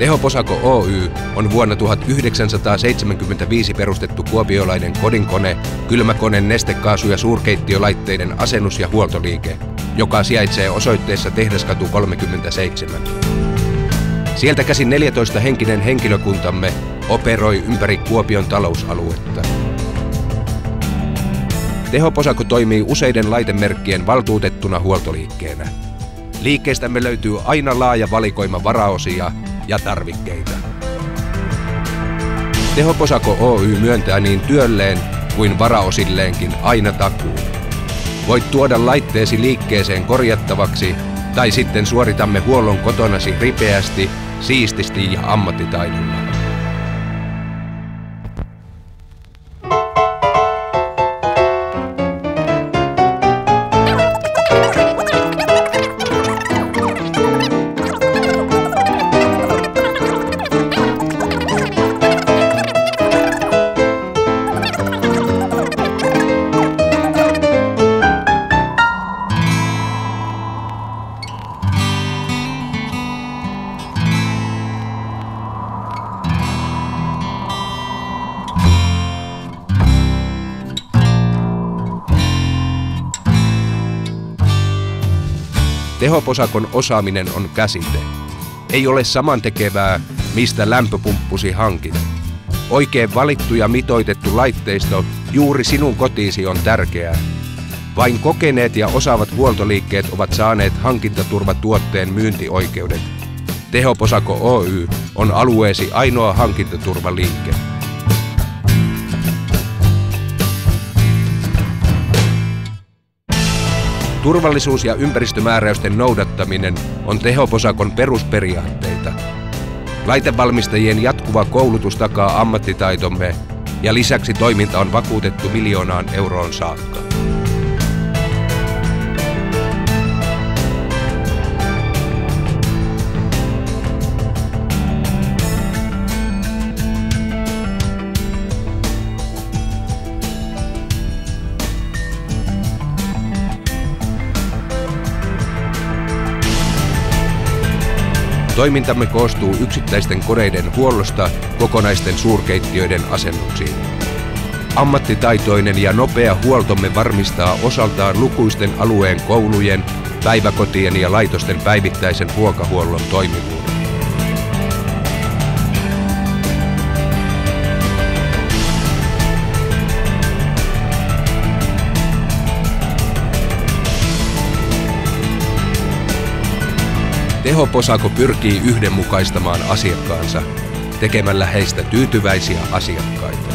Tehoposako Oy on vuonna 1975 perustettu kuopiolainen kodinkone, kylmäkone, nestekaasu- ja suurkeittiölaitteiden asennus- ja huoltoliike, joka sijaitsee osoitteessa Tehdaskatu 37. Sieltä käsin 14-henkinen henkilökuntamme operoi ympäri Kuopion talousaluetta. Tehoposako toimii useiden laitemerkkien valtuutettuna huoltoliikkeenä. Liikkeestämme löytyy aina laaja valikoima varaosia ja tarvikkeita. Tehoposako Oy myöntää niin työlleen kuin varaosilleenkin aina takuun. Voit tuoda laitteesi liikkeeseen korjattavaksi tai sitten suoritamme huollon kotonasi ripeästi, siististi ja ammattitaidolla. Tehoposakon osaaminen on käsite. Ei ole samantekevää, mistä lämpöpumppusi hankit. Oikein valittu ja mitoitettu laitteisto juuri sinun kotiisi on tärkeää. Vain kokeneet ja osaavat huoltoliikkeet ovat saaneet hankintaturvatuotteen myyntioikeudet. Tehoposako Oy on alueesi ainoa hankintaturvaliike. Turvallisuus- ja ympäristömääräysten noudattaminen on Tehoposakon perusperiaatteita. Laitevalmistajien jatkuva koulutus takaa ammattitaitomme ja lisäksi toiminta on vakuutettu 1 miljoonaan euroon saakka. Toimintamme koostuu yksittäisten koneiden huollosta kokonaisten suurkeittiöiden asennuksiin. Ammattitaitoinen ja nopea huoltomme varmistaa osaltaan lukuisten alueen koulujen, päiväkotien ja laitosten päivittäisen ruokahuollon toimivuuden. Tehoposako pyrkii yhdenmukaistamaan asiakkaansa, tekemällä heistä tyytyväisiä asiakkaita.